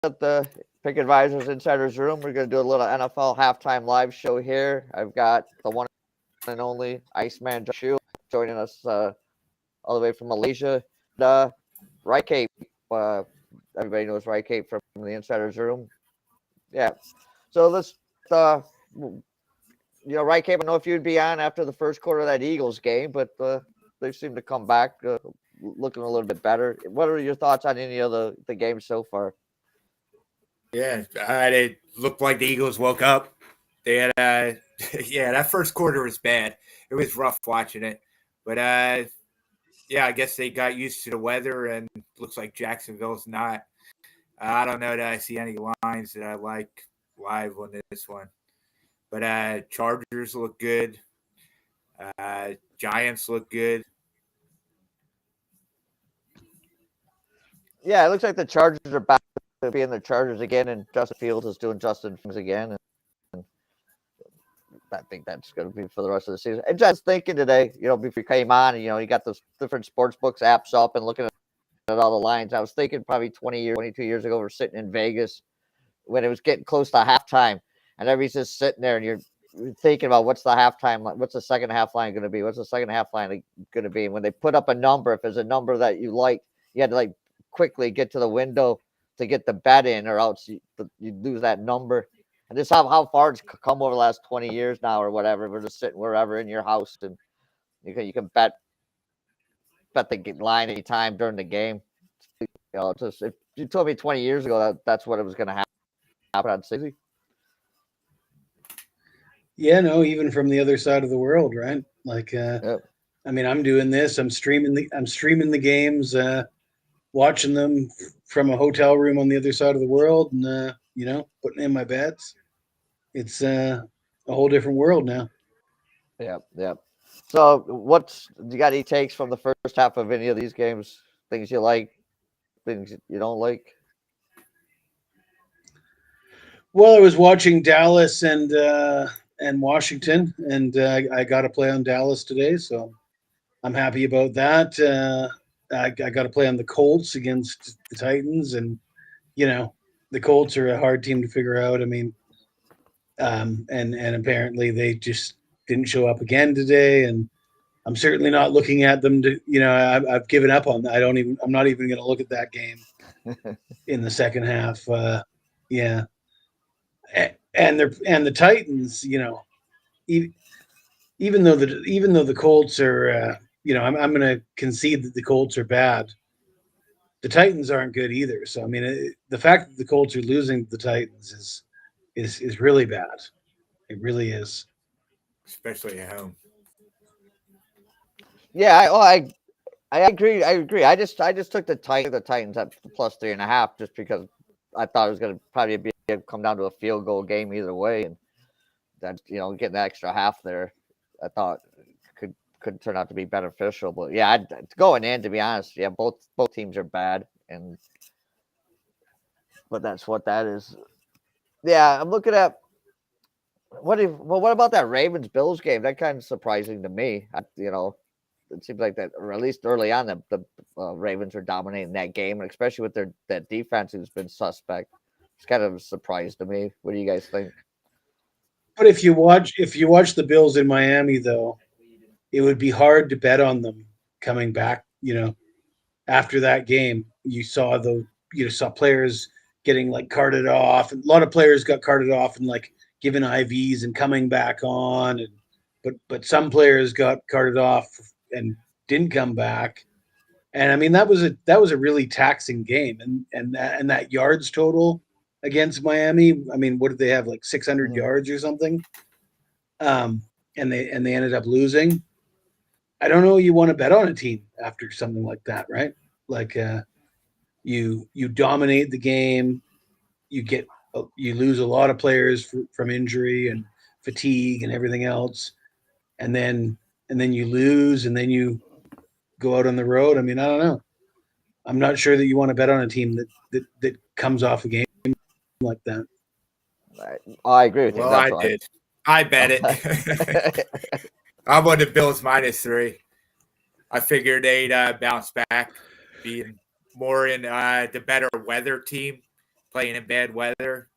at the Pick Advisors Insiders Room. We're going to do a little NFL halftime live show here. I've got the one and only ICEMAN Shule joining us all the way from Malaysia. Wrycape, everybody knows Wrycape from the Insiders Room. Yeah. So let's, Wrycape, I don't know if you'd be on after the first quarter of that Eagles game, but they seem to come back looking a little bit better. What are your thoughts on any of the games so far? Yeah, it looked like the Eagles woke up. They had, that first quarter was bad. It was rough watching it, but I guess they got used to the weather, and looks like Jacksonville's not. I don't know that I see any lines that I like live on this one, but Chargers look good. Giants look good. Yeah, it looks like the Chargers are back to being the Chargers again, and Justin Fields is doing Justin Fields again. And I think that's going to be for the rest of the season. And just thinking today, before you came on, and, you got those different sports books apps up and looking at all the lines. I was thinking probably 22 years ago, we're sitting in Vegas when it was getting close to halftime, and everybody's just sitting there, and you're thinking about what's the halftime, what's the second half line going to be? What's the second half line going to be? And when they put up a number, if there's a number that you like, you had to quickly get to the window to get the bet in, or else you lose that number. And this is how far it's come over the last 20 years now, or whatever. We're just sitting wherever in your house, and you can bet the line anytime during the game. Just if you told me 20 years ago that's what it was going to happen, I'd say. Yeah, no, even from the other side of the world, right? Yep. I mean, I'm doing this. I'm streaming the games, watching them from a hotel room on the other side of the world, and putting in my bets. It's a whole different world now. Yep. So, you got any takes from the first half of any of these games? Things you like, things you don't like? Well, I was watching Dallas and Washington, and I got to play on Dallas today, so I'm happy about that. I got to play on the Colts against the Titans, and the Colts are a hard team to figure out. I mean, and apparently they just didn't show up again today, and I'm certainly not looking at them to. I've given up on that. I'm not even going to look at that game in the second half. Yeah, and the Titans. Even though the Colts are. I'm going to concede that the Colts are bad. The Titans aren't good either. So I mean, the fact that the Colts are losing the Titans is really bad. It really is, especially at home. Yeah, I agree. I just took the Titans at plus 3.5 just because I thought it was going to probably come down to a field goal game either way, and that getting that extra half there, I thought could turn out to be beneficial. But yeah, going in, to be honest, yeah, both teams are bad, but that's what that is. Yeah, I'm looking at what about that Ravens Bills game? That kind of surprising to me. It seems like that, or at least early on, the Ravens are dominating that game, and especially with that defense who's been suspect. It's kind of a surprise to me. What do you guys think? But if you watch the Bills in Miami, though, it would be hard to bet on them coming back. After that game, you saw players getting carted off. A lot of players got carted off and given IVs and coming back on, but some players got carted off and didn't come back. And I mean that was a really taxing game, and that yards total against Miami. I mean, what did they have, 600 yards or something? And they ended up losing. I don't know. You want to bet on a team after something like that, right? You dominate the game, you lose a lot of players from injury and fatigue and everything else, and then you lose, and then you go out on the road. I mean, I don't know. I'm not sure that you want to bet on a team that comes off a game like that. I agree with you. Well, I did. I bet it. I'm on the Bills -3. I figured they'd bounce back, being more in the better weather team. playing in bad weather.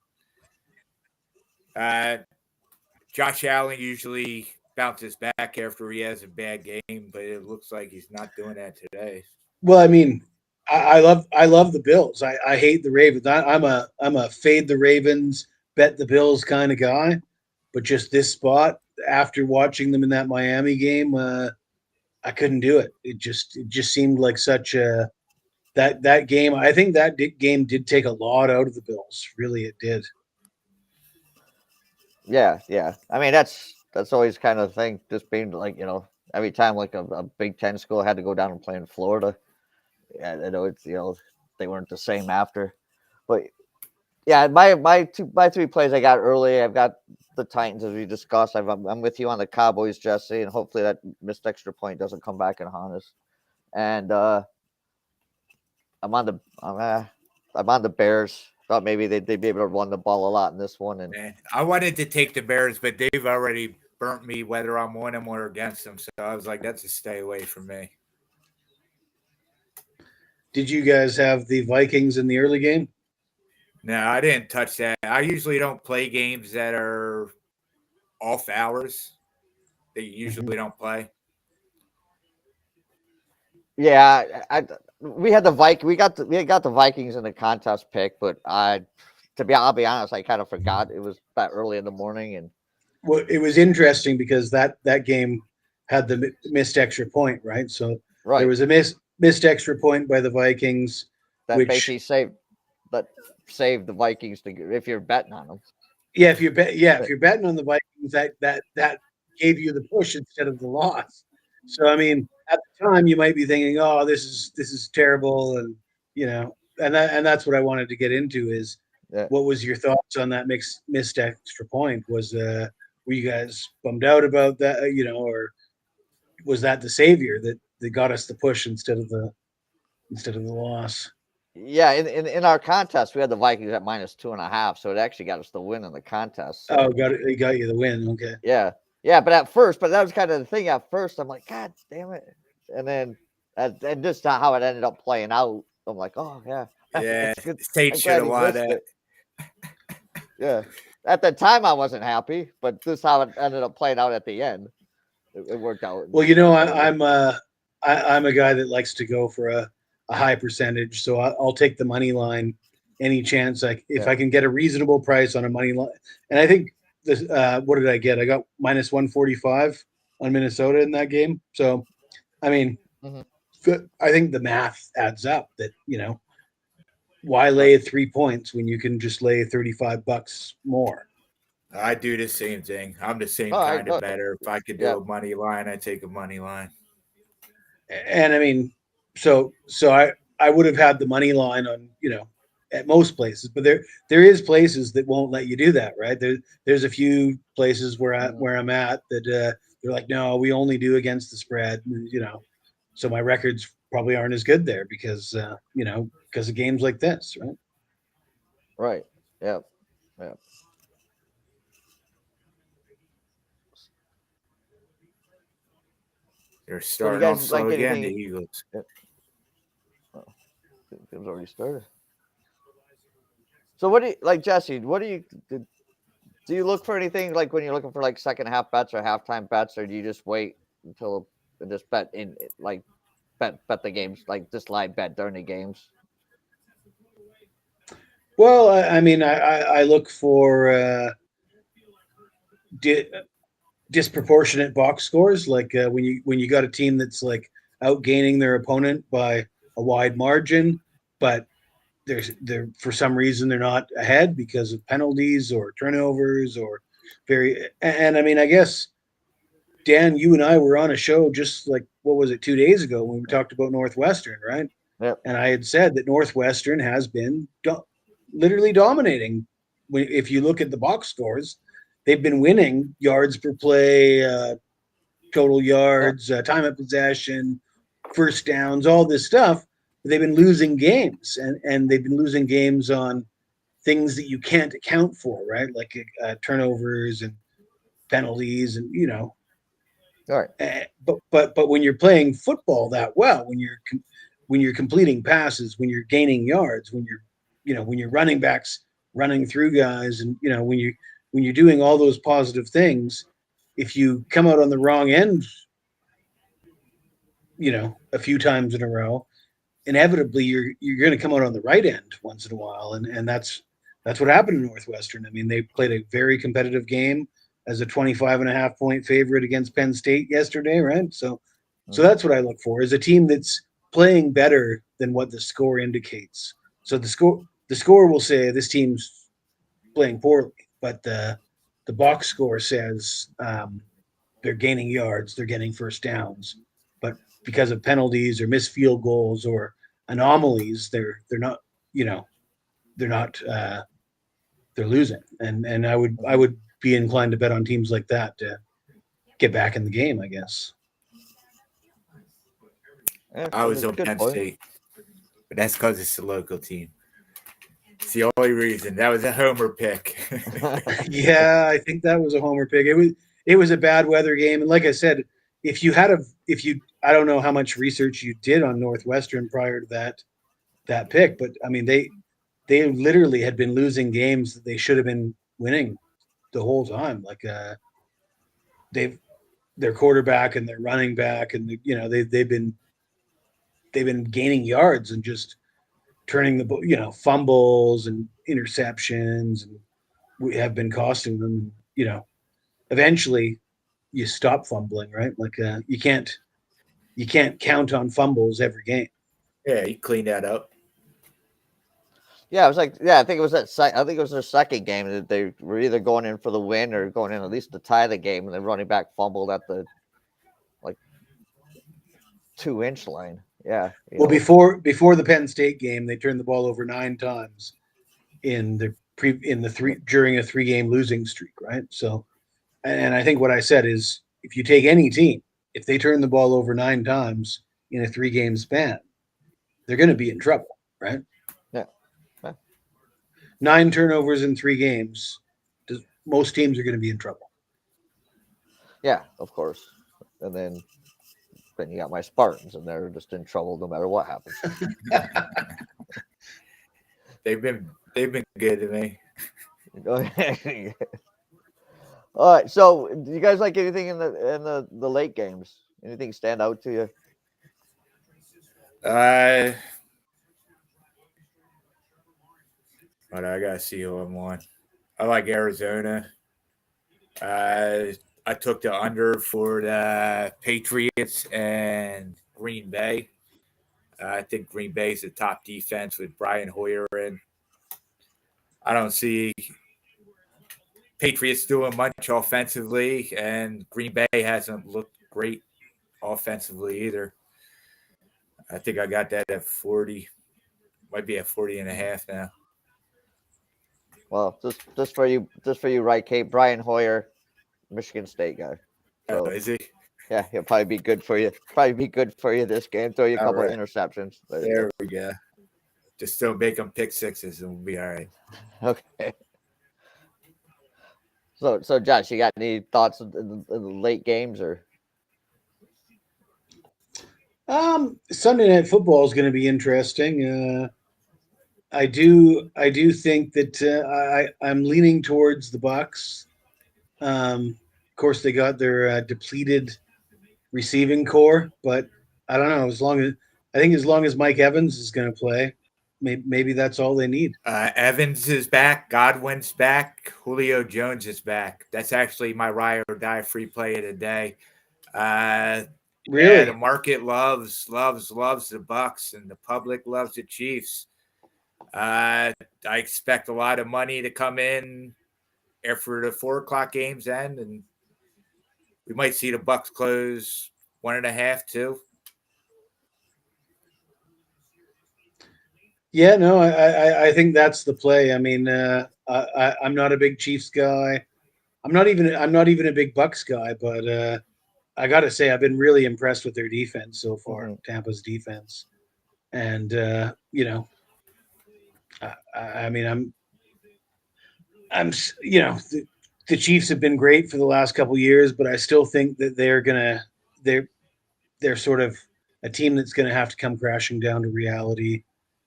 Josh Allen usually bounces back after he has a bad game, but it looks like he's not doing that today. Well, I mean, I love the Bills. I hate the Ravens. I'm a fade the Ravens, bet the Bills kind of guy. But just this spot after watching them in that Miami game, I couldn't do it. It just seemed like such a that game. I think that game did take a lot out of the Bills. Really, it did. Yeah, yeah. I mean, that's always kind of thing. Just being like, every time like a Big Ten school had to go down and play in Florida. Yeah, I know it's they weren't the same after, but yeah, my three plays I got early. I've got the Titans as we discussed. I'm with you on the Cowboys, Jesse, and hopefully that missed extra point doesn't come back and haunt us. And I'm on the Bears. Thought maybe they'd be able to run the ball a lot in this one. And Man, I wanted to take the Bears, but they've already burnt me whether I'm on them or against them. So I was like, that's a stay away from me. Did you guys have the Vikings in the early game? No, I didn't touch that. I usually don't play games that are off hours. They usually don't play. yeah, we had the we got the Vikings in the contest pick, but I'll be honest, I kind of forgot it was that early in the morning. And Well, it was interesting because that game had the missed extra point, right? So right, there was a missed extra point by the Vikings, that which basically saved the Vikings if you're betting on them. yeah, if you're betting on the Vikings, that gave you the push instead of the loss. So I mean, at the time you might be thinking, "Oh, this is terrible," and and that's what I wanted to get into is Yeah. what was your thoughts on that missed extra point? Were you guys bummed out about that, or was that the savior that got us the push instead of the loss? Yeah, in our contest, we had the Vikings at -2.5, so it actually got us the win in the contest. So. Oh, it got you the win. Okay. Yeah, but that was kind of the thing. At first, I'm like, God damn it, and then and just how it ended up playing out. I'm like, oh yeah, Yeah, it's good. State I'm should glad have he won missed that. it. Yeah, at the time I wasn't happy, but this is how it ended up playing out at the end. It worked out. Well, I'm a guy that likes to go for a high percentage, so I'll take the money line any chance if I can get a reasonable price on a money line. And I think this, what did I get? I got -145 on Minnesota in that game. So, I mean, I think the math adds up that why lay 3 points when you can just lay $35 more. I do the same thing. I'm the same Oh, kind of better. If I could do Yeah. a money line, I take a money line. And I mean, so I would have had the money line on at most places, but there is places that won't let you do that, right? There's a few places where I'm at that they're like, no, we only do against the spread, so my records probably aren't as good there because because of games like this, right? Right. Yeah. Yeah. They're starting off slow like again, the anything? Eagles. Yeah. Oh, game's already started. So what do you like, Jesse? Do you look for anything like when you're looking for like second half bets or halftime bets, or do you just wait until just bet bet the games, like just live bet during the games? Well, I mean, I look for disproportionate box scores, like when you got a team that's like outgaining their opponent by a wide margin, but they're for some reason they're not ahead because of penalties or turnovers or and I mean, I guess Dan, you and I were on a show just like what was it 2 days ago when we talked about Northwestern, right? Yep. And I had said that Northwestern has been literally dominating. If you look at the box scores, they've been winning yards per play, total yards, time of possession, first downs, all this stuff. But they've been losing games, and they've been losing games on things that you can't account for, right? Like turnovers and penalties, and All right. But when you're playing football that well, when you're completing passes, when you're gaining yards, when you're when your running backs running through guys, and when you're doing all those positive things, if you come out on the wrong end, a few times in a row, inevitably you're going to come out on the right end once in a while, and that's what happened in Northwestern. I mean, they played a very competitive game as a 25.5 point favorite against Penn State yesterday, right? So that's what I look for, is a team that's playing better than what the score indicates. So the score will say this team's playing poorly, but the box score says they're gaining yards, they're getting first downs, but because of penalties or missed field goals or anomalies, they're not, they're not they're losing. And I would be inclined to bet on teams like that to get back in the game, I guess. Yeah, I was on good Penn point. State, but that's because it's a local team. It's the only reason. That was a homer pick. Yeah, I think that was a homer pick. It was a bad weather game, and like I said, I don't know how much research you did on Northwestern prior to that pick, but I mean they literally had been losing games that they should have been winning the whole time. Like their quarterback and their running back, and they've been gaining yards and just turning the fumbles and interceptions, and we have been costing them. Eventually you stop fumbling, right? Like you can't count on fumbles every game. Yeah, he cleaned that up. Yeah, I think it was I think it was their second game that they were either going in for the win or going in at least to tie the game, and the running back fumbled at the 2-inch line. Yeah. Well, before the Penn State game, they turned the ball over 9 times during a 3-game losing streak, right? So, and I think what I said is, if you take any team, if they turn the ball over 9 times in a 3-game span, they're going to be in trouble, right? Yeah. 9 turnovers in 3 games. Most teams are going to be in trouble. Yeah, of course. And then you got my Spartans, and they're just in trouble no matter what happens. They've been good to me. All right. So, do you guys like anything in the late games? Anything stand out to you? But I gotta see who I'm on. I like Arizona. I took the under for the Patriots and Green Bay. I think Green Bay is the top defense with Brian Hoyer in. I don't see Patriots doing much offensively, and Green Bay hasn't looked great offensively either. I think I got that at 40. Might be at 40.5 now. Well, just for you, Wrycape, Brian Hoyer, Michigan State guy. So, Is he? Yeah, he'll probably be good for you. This game. Throw you a couple of interceptions. There we go. Just don't make them pick sixes, and we'll be all right. Okay. So Josh, you got any thoughts in the late games or? Sunday Night Football is going to be interesting. I do think that I'm leaning towards the Bucs. Of course, they got their depleted receiving core, but I don't know. As long as Mike Evans is going to play, maybe that's all they need. Evans is back. Godwin's back. Julio Jones is back. That's actually my ride or die free play of the day. Really? Yeah, the market loves the Bucs, and the public loves the Chiefs. I expect a lot of money to come in after the 4:00 games end, and we might see the Bucs close 1.5 too. Yeah, no, I think that's the play. I mean, I'm not a big Chiefs guy. I'm not even a big Bucs guy, but I got to say I've been really impressed with their defense so far, Tampa's defense, and I mean, the Chiefs have been great for the last couple of years, but I still think that they're sort of a team that's going to have to come crashing down to reality.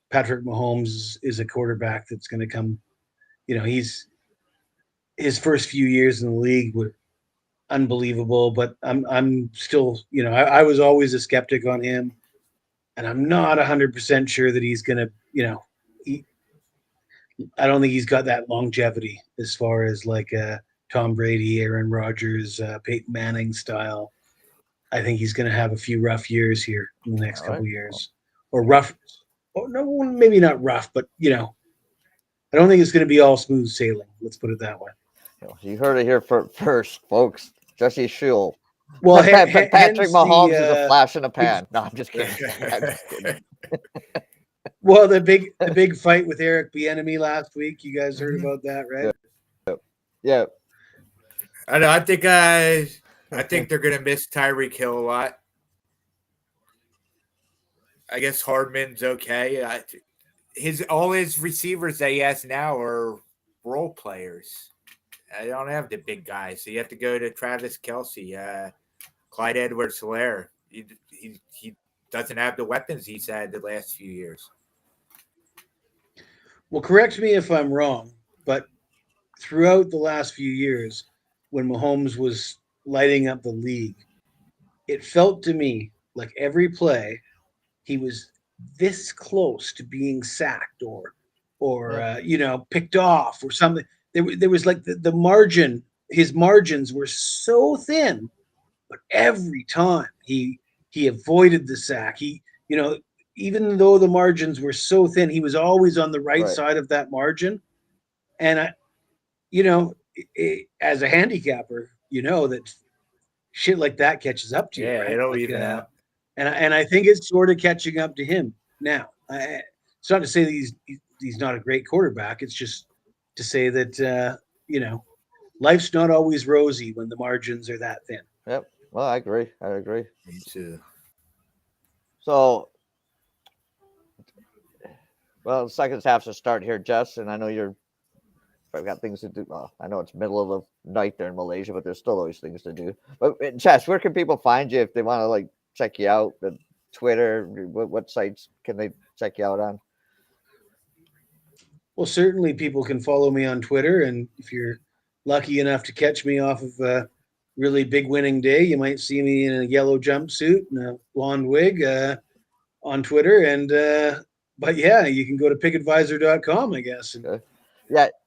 Patrick Mahomes is a quarterback that's going to come. His first few years in the league were unbelievable, but I'm still, I was always a skeptic on him, and I'm not 100% sure that he's going to, I don't think he's got that longevity as far as like Tom Brady, Aaron Rodgers, Peyton Manning style. I think he's going to have a few rough years here in the next couple years, or rough. Oh, no, maybe not rough, but I don't think it's going to be all smooth sailing. Let's put it that way. You heard it here first, folks. Jesse Shule. Well, Patrick Mahomes is a flash in a pan. No, I'm just kidding. I'm just kidding. Well, the big fight with Eric Bieniemy last week. You guys heard about that, right? Yeah. I know. I think they're gonna miss Tyreek Hill a lot. I guess Hardman's okay. All his receivers that he has now are role players. I don't have the big guys, so you have to go to Travis Kelce, Clyde Edwards-Helaire. He doesn't have the weapons he's had the last few years. Well, correct me if I'm wrong, but throughout the last few years, when Mahomes was lighting up the league, it felt to me like every play he was this close to being sacked or picked off or something. There was like the margin. His margins were so thin, but every time he avoided the sack. Even though the margins were so thin, he was always on the right side of that margin. And as a handicapper, that shit like that catches up to you. Yeah, right? It'll even out. And I think it's sort of catching up to him now. It's not to say that he's not a great quarterback. It's just to say that life's not always rosy when the margins are that thin. Yep. Well, I agree. Me too. So, the second half should start here, Jess, and I know I've got things to do. Well, I know it's middle of the night there in Malaysia, but there's still always things to do. But Jess, where can people find you if they want to check you out? Twitter, what sites can they check you out on? Well, certainly people can follow me on Twitter, and if you're lucky enough to catch me off of a really big winning day, you might see me in a yellow jumpsuit and a blonde wig on Twitter. And but yeah, you can go to pickadvisor.com, I guess. And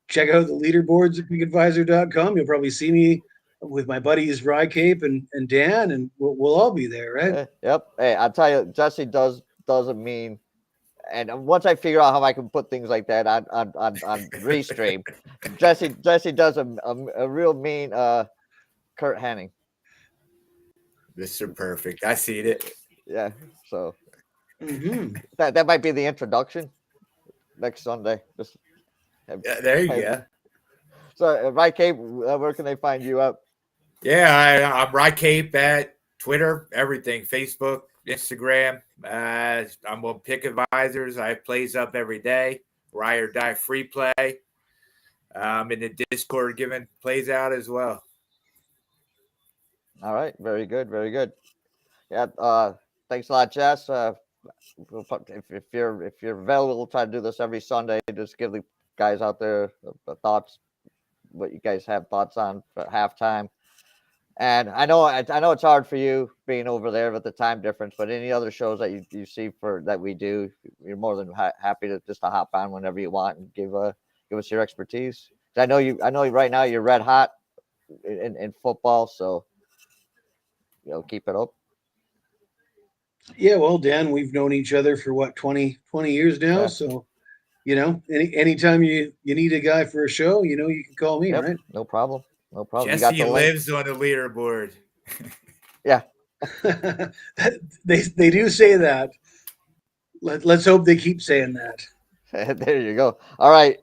check out the leaderboards at pickadvisor.com. You'll probably see me with my buddies Wrycape and Dan, and we'll all be there, right? Yep. Hey, I'll tell you, Jesse doesn't mean. And once I figure out how I can put things like that on Restream, Jesse does a real mean Kurt Hennig. Mr. Perfect. I seen it. Yeah. So that might be the introduction next Sunday. There you go. So, Wrycape, where can they find you up? Yeah, I'm Wrycape at Twitter, everything, Facebook, Instagram. I'm on Pick Advisors. I have plays up every day. Ride or Die free play. I'm in the Discord giving plays out as well. All right, very good, very good. Yeah, thanks a lot, Jess. If you're available, we'll try to do this every Sunday. Just give the guys out there the thoughts, what you guys have thoughts on for halftime. And I know it's hard for you being over there with the time difference, but any other shows that you see that we do, you're more than happy to hop on whenever you want and give us your expertise. I know right now you're red hot in football, so keep it up. Yeah, well, Dan, we've known each other for what 20 years now, so anytime you need a guy for a show, you can call me, right? No problem. No problem. Jesse lives on the leaderboard. Yeah. they do say that. Let's hope they keep saying that. There you go. All right.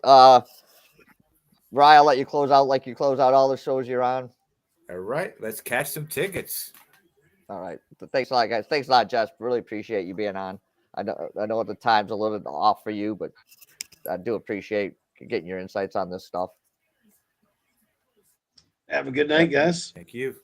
Rye, I'll let you close out like you close out all the shows you're on. All right. Let's catch some tickets. All right. Thanks a lot, guys. Thanks a lot, Jess. Really appreciate you being on. I know the time's a little bit off for you, but I do appreciate getting your insights on this stuff. Have a good night, guys. Thank you.